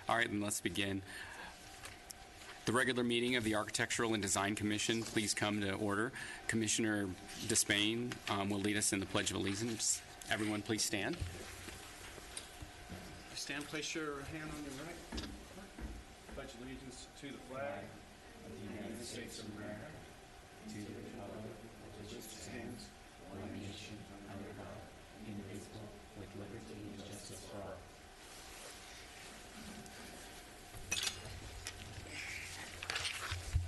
All right, then let's begin. The regular meeting of the Architectural and Design Commission, please come to order. Commissioner Despain will lead us in the Pledge of Allegiance. Everyone, please stand. Stand, place your hand on your right. Pledge allegiance to the flag of the United States of America, to the republic which stands, one nation under God, indivisible, with liberty and justice for all.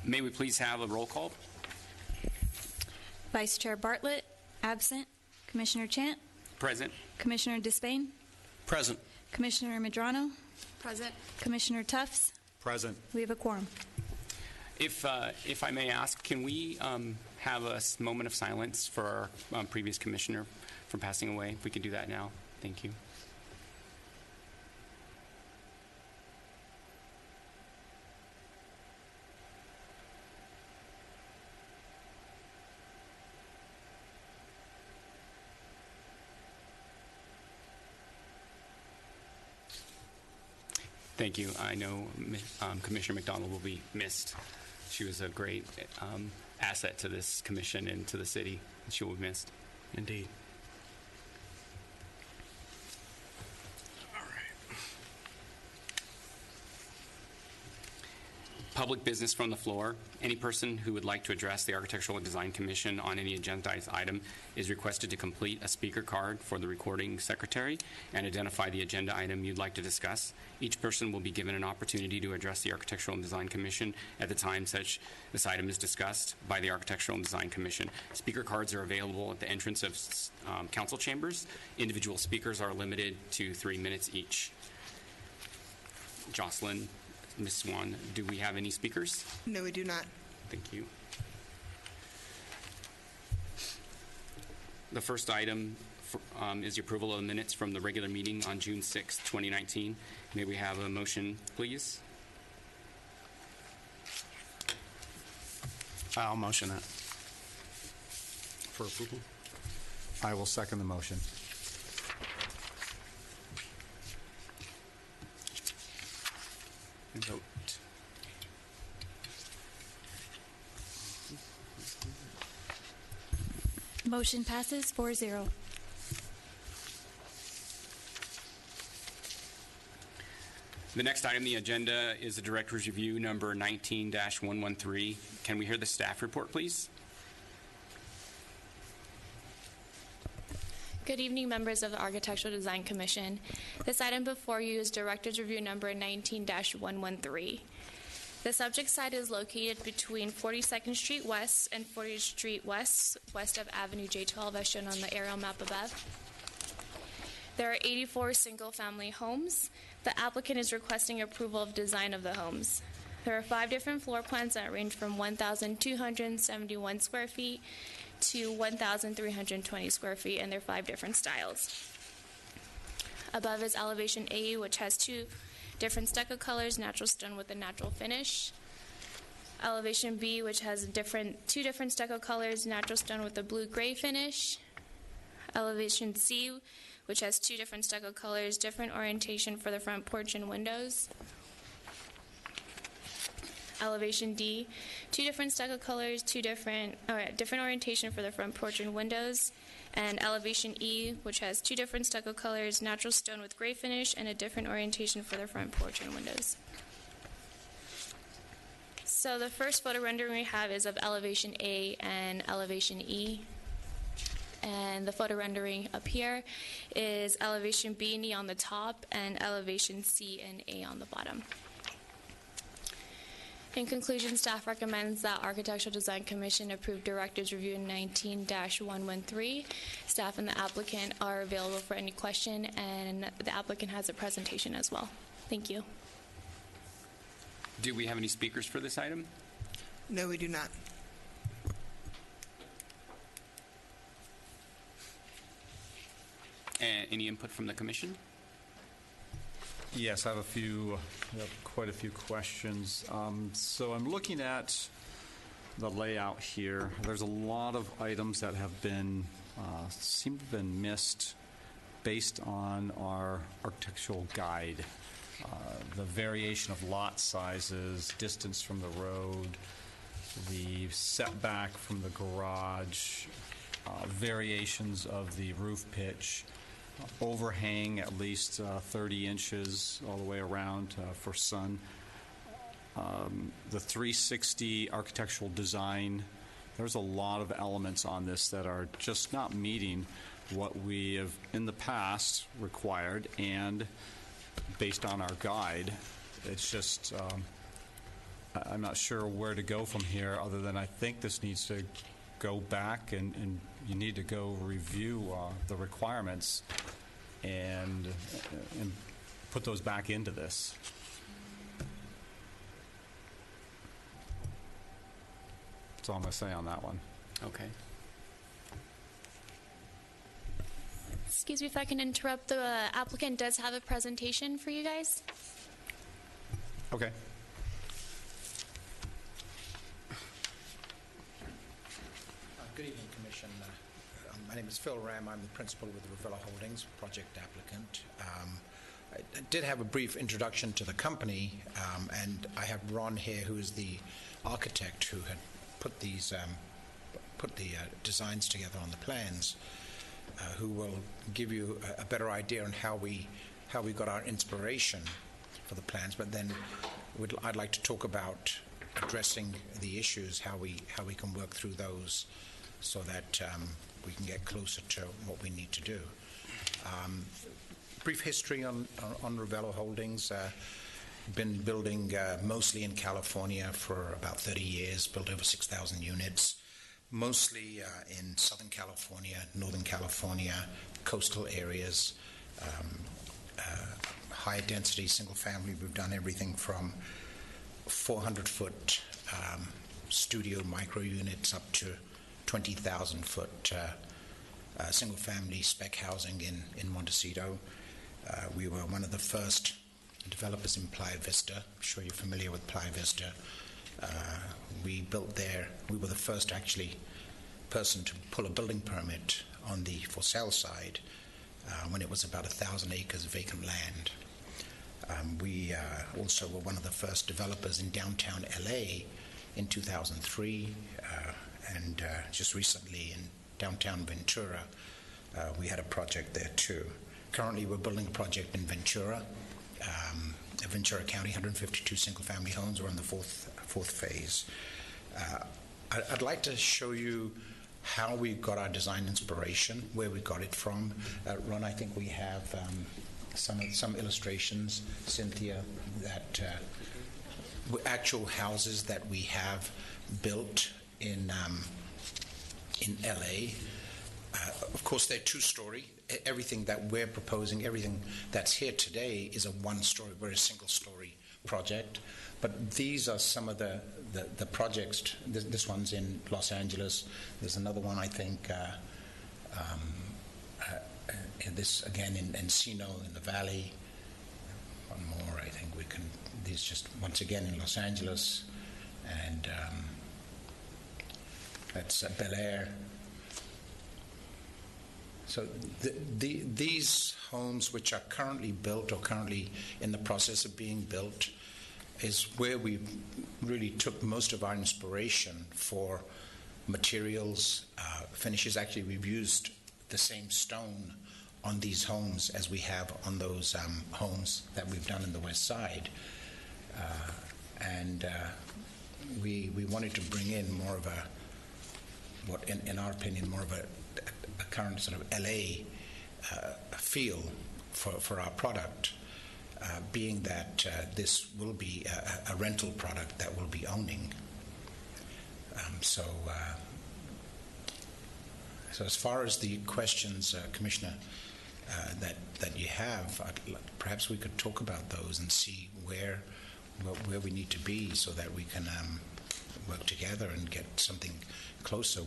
May we please have a roll call? Vice Chair Bartlett, absent. Commissioner Chant, Present. Commissioner Despain, Present. Commissioner Medrano, Present. Commissioner Tufts. Present. We have a quorum. If I may ask, can we have a moment of silence for our previous commissioner from passing away? If we could do that now. Thank you. Thank you. I know Commissioner McDonald will be missed. She was a great asset to this commission and to the city. She will be missed. Indeed. Public business from the floor. Any person who would like to address the Architectural and Design Commission on any agendized item is requested to complete a speaker card for the recording secretary and identify the agenda item you'd like to discuss. Each person will be given an opportunity to address the Architectural and Design Commission at the time this item is discussed by the Architectural and Design Commission. Speaker cards are available at the entrance of council chambers. Individual speakers are limited to 3 minutes each. Jocelyn, Ms. Swan, do we have any speakers? No, we do not. Thank you. The first item is the approval of the minutes from the regular meeting on June 6, 2019. May we have a motion, please? I'll motion that for approval. I will second the motion. And vote. Motion passes 4-0. The next item on the agenda is the Director's Review number 19-113. Can we hear the staff report, please? Good evening, members of the Architectural Design Commission. This item before you is Director's Review number 19-113. The subject site is located between 42nd Street West and 40th Street West, west of Avenue J12, as shown on the aerial map above. There are 84 single-family homes. The applicant is requesting approval of design of the homes. There are 5 different floor plans that range from 1,271 square feet to 1,320 square feet, and they're 5 different styles. Above is elevation A, which has 2 different stucco colors, natural stone with a natural finish. Elevation B, which has 2 different stucco colors, natural stone with a blue-gray finish. Elevation C, which has 2 different stucco colors, different orientation for the front porch and windows. Elevation D, 2 different stucco colors, different orientation for the front porch and windows. And elevation E, which has 2 different stucco colors, natural stone with gray finish, and a different orientation for the front porch and windows. So the first photo rendering we have is of elevation A and elevation E. And the photo rendering up here is elevation B and E on the top and elevation C and A on the bottom. In conclusion, staff recommends that Architectural Design Commission approve Director's Review 19-113. Staff and the applicant are available for any question, and the applicant has a presentation as well. Thank you. Do we have any speakers for this item? No, we do not. Any input from the commission? Yes, I have quite a few questions. So I'm looking at the layout here. There's a lot of items that have seem to have been missed based on our architectural guide. the variation of lot sizes, distance from the road, the setback from the garage, variations of the roof pitch, overhang at least 30 inches all the way around for sun. The 360 architectural design, there's a lot of elements on this that are just not meeting what we have in the past required, and based on our guide, it's just, I'm not sure where to go from here, other than I think this needs to go back and you need to go review the requirements and put those back into this. That's all I'm going to say on that one. Okay. Excuse me if I can interrupt. The applicant does have a presentation for you guys. Okay. Good evening, Commission. My name is Phil Ram. I'm the principal with Ravello Holdings, project applicant. I did have a brief introduction to the company, and I have Ron here, who is the architect who had put these put the designs together on the plans, who will give you a better idea on how we got our inspiration for the plans. But then I'd like to talk about addressing the issues, how we can work through those, so that we can get closer to what we need to do. Brief history on Ravello Holdings. Been building mostly in California for about 30 years, built over 6,000 units, mostly in Southern California, Northern California, coastal areas, high density single family. We've done everything from 400-foot studio micro units up to 20,000-foot single family spec housing in Montecito. We were one of the first developers in Playa Vista. I'm sure you're familiar with Playa Vista. We built there. We were the first actually person to pull a building permit on the for sale side when it was about 1,000 acres of vacant land. We also were one of the first developers in downtown LA in 2003, and just recently in downtown Ventura, we had a project there too. Currently, we're building a project in Ventura County, 152 single-family homes. We're in the fourth phase. I'd like to show you how we got our design inspiration, where we got it from. Ron, I think we have some illustrations, Cynthia, that actual houses that we have built in LA. Of course, they're two-story. Everything that we're proposing, everything that's here today is a one-story. We're a single-story project. But these are some of the projects. This one's in Los Angeles. There's another one, I think, this again in Encino in the Valley. One more, I think we can. These just once again in Los Angeles, and that's Bel Air. So these homes, which are currently built or currently in the process of being built, is where we really took most of our inspiration for materials, finishes. Actually, we've used the same stone on these homes as we have on those homes that we've done in the West Side. And we wanted to bring in more of a, what in our opinion, more of a current sort of LA feel for our product, being that this will be a rental product that we'll be owning. So as far as the questions, Commissioner, that you have, perhaps we could talk about those and see where we need to be so that we can work together and get something closer.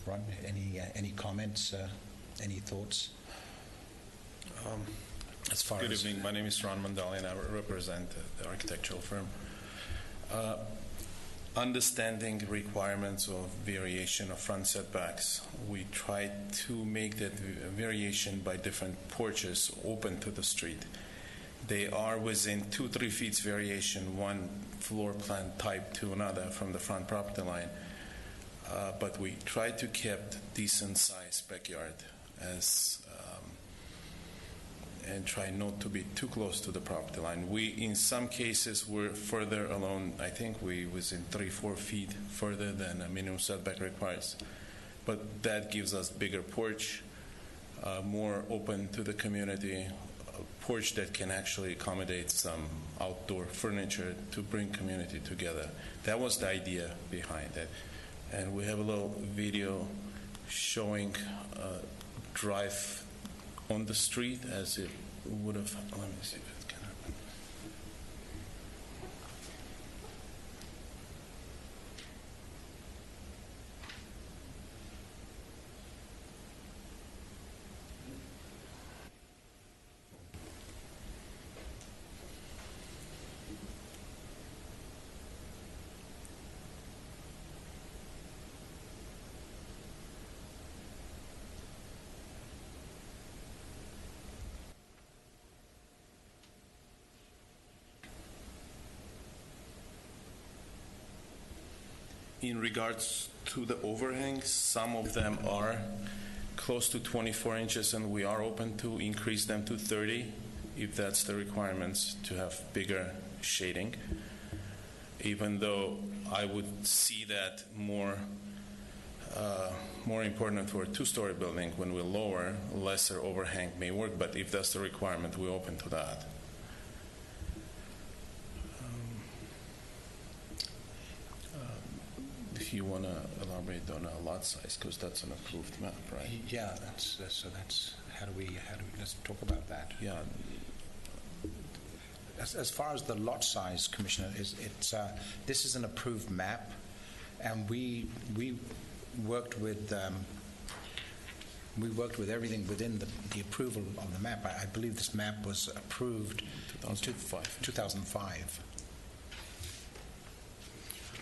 Ron, any comments, any thoughts? As far Good as evening. My name is Ron Mandali, and I represent the architectural firm. Understanding the requirements of variation of front setbacks, we tried to make that variation by different porches open to the street. They are within 2-3 feet variation, one floor plan type to another from the front property line. But we try to keep decent sized backyard and try not to be too close to the property line. We, in some cases, we're further along. I think we within 3-4 feet further than a minimum setback requires. But that gives us bigger porch, more open to the community, a porch that can actually accommodate some outdoor furniture to bring community together. That was the idea behind it. And we have a little video showing drive on the street as it would have. Let me see if it can happen. In regards to the overhangs, some of them are close to 24 inches, and we are open to increase them to 30 if that's the requirements to have bigger shading. Even though I would see that more important for a two-story building. When we lower, lesser overhang may work, but if that's the requirement, we're open to that. If you want to elaborate on a lot size, because that's an approved map, right? Yeah, so that's how do we let's talk about that. Yeah. As far as the lot size, Commissioner, this is an approved map, and we worked with everything within the approval of the map. I believe this map was approved in 2005.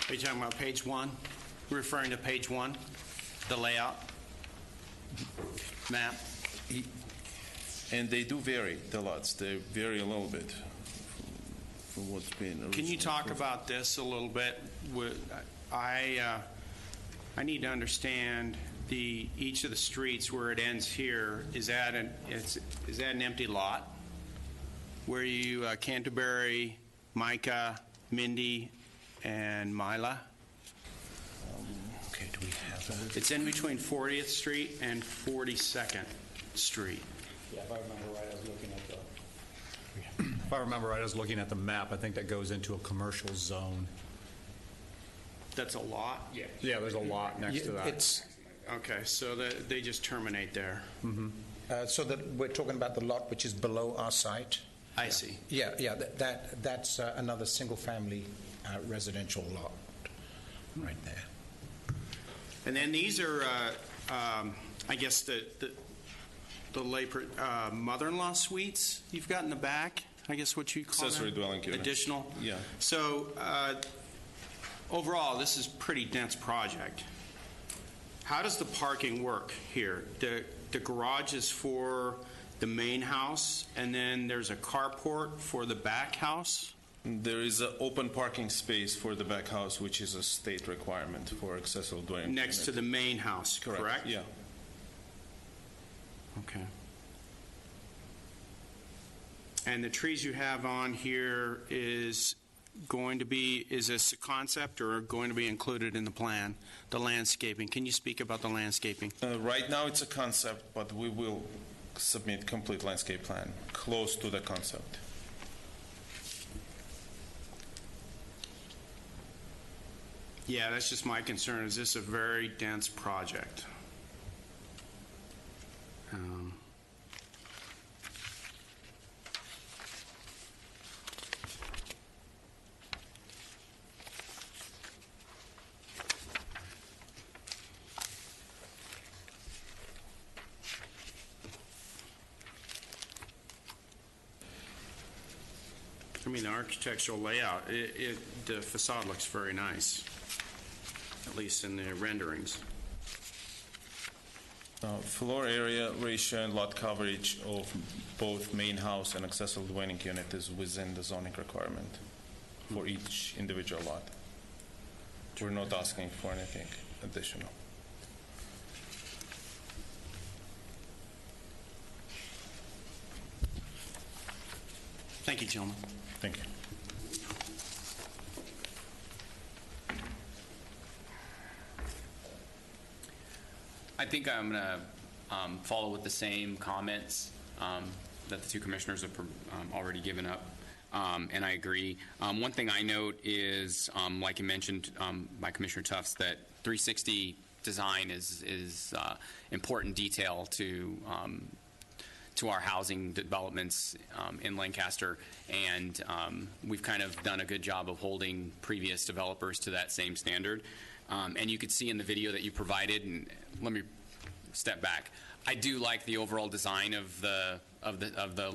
Are you talking about page 1? Referring to page 1, the layout map? And they do vary, the lots. They vary a little bit from what's been originally. Can you talk about this a little bit? I need to understand each of the streets where it ends here. Is that an empty lot? Where you Canterbury, Micah, Mindy, and Mila? Okay, do we have that? It's in between 40th Street and 42nd Street. Yeah, if I remember right, I was looking at the map. I think that goes into a commercial zone. That's a lot? Yeah. Yeah, there's a lot next to that. Okay, so they just terminate there. So that we're talking about the lot which is below our site. I see. Yeah, that's another single-family residential lot right there. And then these are, I guess, the mother-in-law suites you've got in the back, I guess what you call Accessory dwelling unit. Additional? Yeah. So overall, this is a pretty dense project. How does the parking work here? The garage is for the main house, and then there's a carport for the back house? There is an open parking space for the back house, which is a state requirement for accessory dwelling. Next to the main house, correct? Yeah. Okay. And the trees you have on here is this a concept or going to be included in the plan, the landscaping? Can you speak about the landscaping? Right now it's a concept, but we will submit complete landscape plan close to the concept. Yeah, that's just my concern. Is this a very dense project? I mean, the architectural layout, the facade looks very nice, at least in the renderings. Floor area ratio and lot coverage of both main house and accessory dwelling unit is within the zoning requirement for each individual lot. We're not asking for anything additional. Thank you, gentlemen. Thank you. I think I'm going to follow with the same comments that the two commissioners have already given up, and I agree. One thing I note is, like you mentioned by Commissioner Tufts, that 360 design is important detail to our housing developments in Lancaster, and we've kind of done a good job of holding previous developers to that same standard. And you could see in the video that you provided, and let me step back. I do like the overall design of the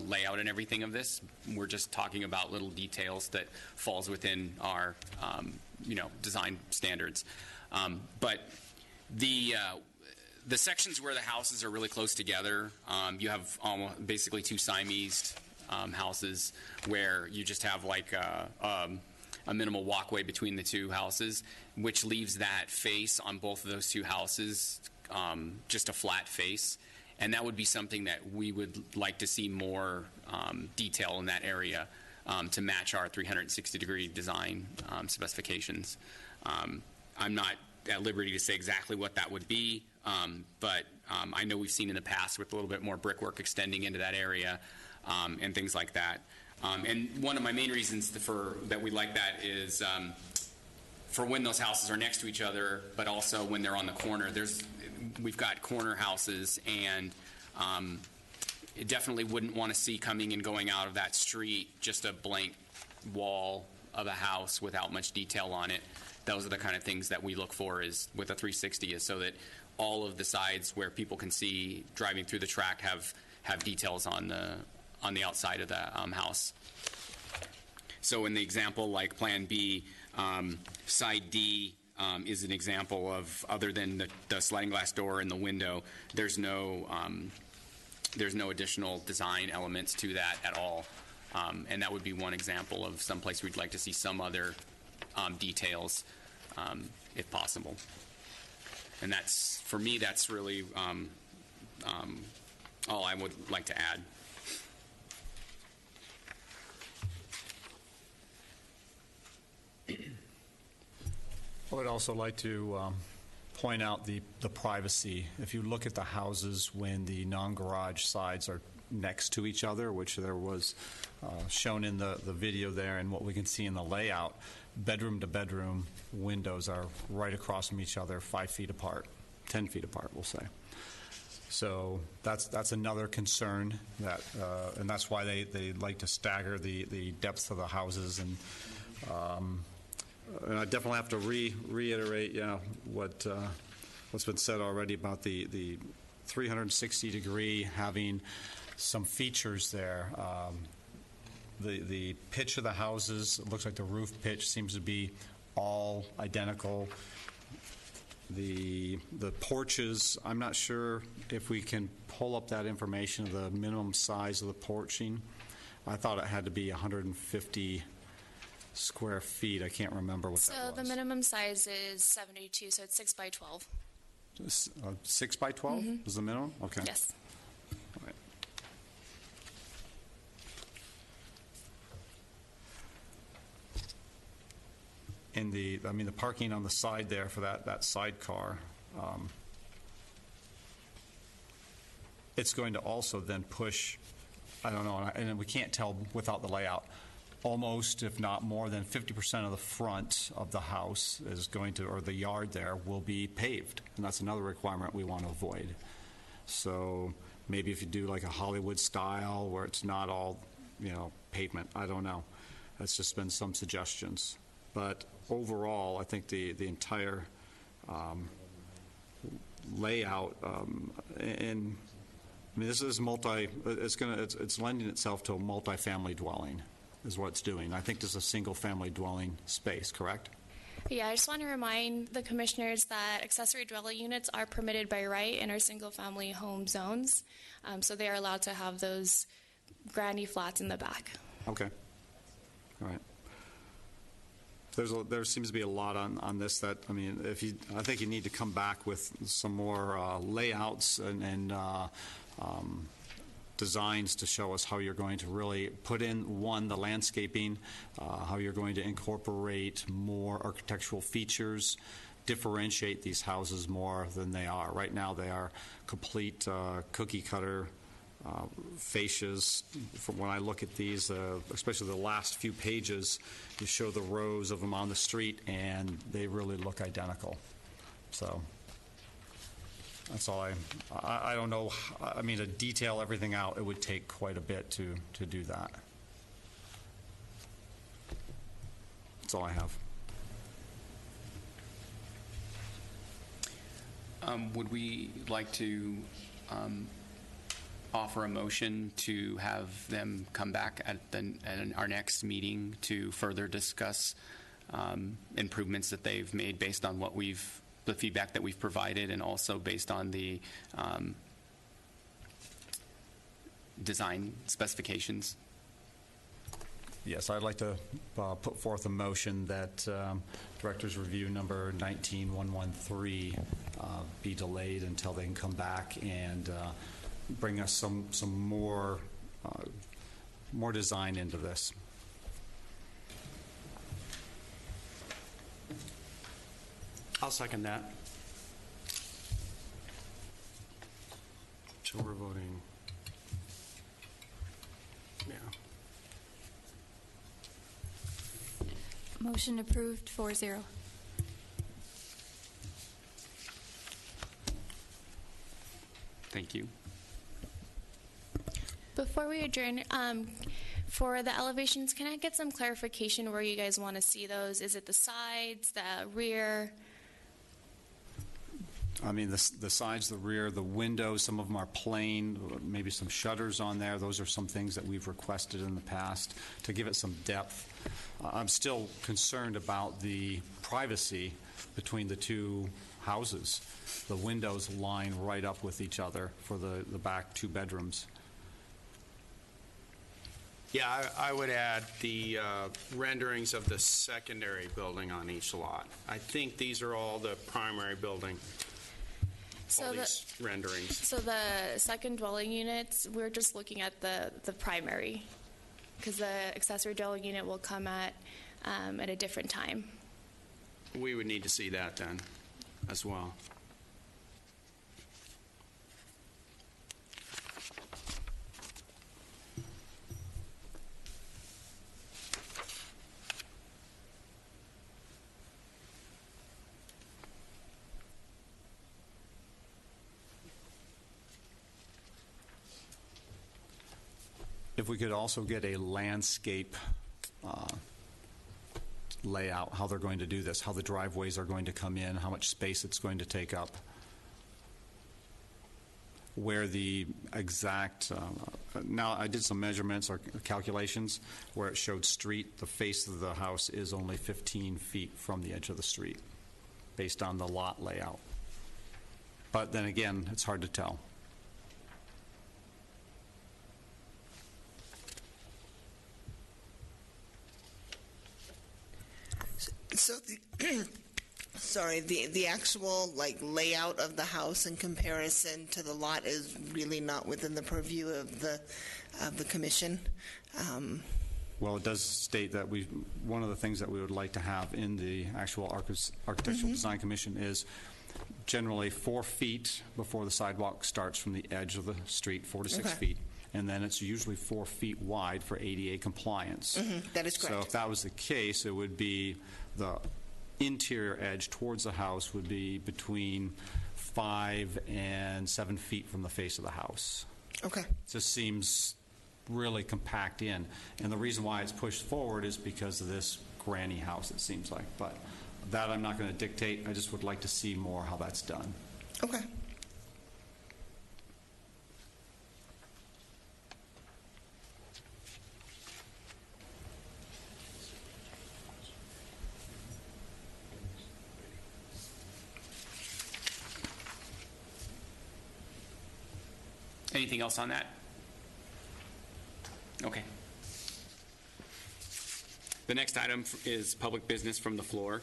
layout and everything of this. We're just talking about little details that falls within our design standards. But the sections where the houses are really close together, you have basically two Siamese houses where you just have like a minimal walkway between the two houses, which leaves that face on both of those two houses just a flat face. And that would be something that we would like to see more detail in that area to match our 360-degree design specifications. I'm not at liberty to say exactly what that would be, but I know we've seen in the past with a little bit more brickwork extending into that area and things like that. And one of my main reasons that we like that is for when those houses are next to each other, but also when they're on the corner. We've got corner houses, and it definitely wouldn't want to see coming and going out of that street just a blank wall of a house without much detail on it. Those are the kind of things that we look for is with a 360, is so that all of the sides where people can see driving through the track have details on the outside of the house. So in the example like Plan B, side D is an example of, other than the sliding glass door and the window, there's no additional design elements to that at all. And that would be one example of some place we'd like to see some other details if possible. And that's, for me, that's really all I would like to add. I would also like to point out the privacy. If you look at the houses when the non-garage sides are next to each other, which there was shown in the video there and what we can see in the layout, bedroom to bedroom windows are right across from each other, 5 feet apart, 10 feet apart, we'll say. So that's another concern, that and that's why they like to stagger the depth of the houses. And I definitely have to reiterate, what's been said already about the 360-degree having some features there. The pitch of the houses, it looks like the roof pitch seems to be all identical. The porches, I'm not sure if we can pull up that information of the minimum size of the porching. I thought it had to be 150 square feet. I can't remember what that was. So the minimum size is 72, so it's 6 by 12. 6 by 12 is the minimum? Okay. Yes. All right. In the parking on the side there for that sidecar, it's going to also then push, I don't know, and we can't tell without the layout, almost, if not more than 50% of the front of the house is going to, or the yard there, will be paved. And that's another requirement we want to avoid. So maybe if you do like a Hollywood style where it's not all, pavement, I don't know. That's just been some suggestions. But overall, I think the entire layout, this is it's lending itself to a multifamily dwelling, is what it's doing. I think this is a single-family dwelling space, correct? Yeah, I just want to remind the commissioners that accessory dwelling units are permitted by right in our single-family home zones, so they are allowed to have those granny flats in the back. Okay. All right. There seems to be a lot on this that, I mean, I think you need to come back with some more layouts and designs to show us how you're going to really put in, one, the landscaping, how you're going to incorporate more architectural features, differentiate these houses more than they are. Right now, they are complete cookie-cutter fascias. From when I look at these, especially the last few pages, you show the rows of them on the street, and they really look identical. So that's all I don't know. I mean, to detail everything out, it would take quite a bit to do that. That's all I have. Would we like to offer a motion to have them come back at our next meeting to further discuss improvements that they've made based on the feedback that we've provided, and also based on the design specifications? Yes, I'd like to put forth a motion that Director's Review number 19113 be delayed until they can come back and bring us some more design into this. I'll second that. So we're voting. Yeah. Motion approved 4-0. Thank you. Before we adjourn, for the elevations, can I get some clarification where you guys want to see those? Is it the sides, the rear? I mean, the sides, the rear, the windows, some of them are plain, maybe some shutters on there. Those are some things that we've requested in the past to give it some depth. I'm still concerned about the privacy between the two houses. The windows line right up with each other for the back two bedrooms. Yeah, I would add the renderings of the secondary building on each lot. I think these are all the primary building, all these renderings. So the second dwelling units, we're just looking at the primary, because the accessory dwelling unit will come at a different time. We would need to see that then as well. If we could also get a landscape layout, how they're going to do this, how the driveways are going to come in, how much space it's going to take up, where the exact, now I did some measurements or calculations where it showed street, the face of the house is only 15 feet from the edge of the street based on the lot layout. But then again, it's hard to tell. So the actual layout of the house in comparison to the lot is really not within the purview of the commission. Well, it does state that one of the things that we would like to have in the actual Architectural Design Commission is generally 4 feet before the sidewalk starts from the edge of the street, 4 to 6 feet. And then it's usually 4 feet wide for ADA compliance. That is correct. So if that was the case, it would be the interior edge towards the house would be between 5 and 7 feet from the face of the house. Okay. It just seems really compact in. And the reason why it's pushed forward is because of this granny house, it seems like. But that I'm not going to dictate. I just would like to see more how that's done. Okay. Anything else on that? Okay. The next item is public business from the floor.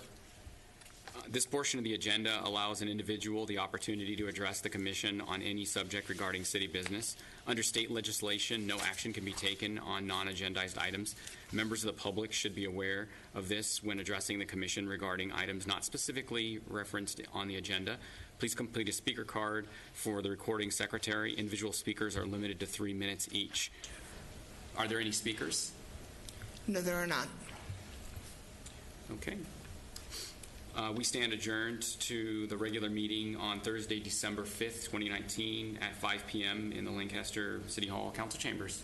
This portion of the agenda allows an individual the opportunity to address the commission on any subject regarding city business. Under state legislation, no action can be taken on non-agendized items. Members of the public should be aware of this when addressing the commission regarding items not specifically referenced on the agenda. Please complete a speaker card for the recording secretary. Individual speakers are limited to 3 minutes each. Are there any speakers? No, there are not. Okay. We stand adjourned to the regular meeting on Thursday, December 5th, 2019 at 5 p.m. in the Lancaster City Hall Council Chambers.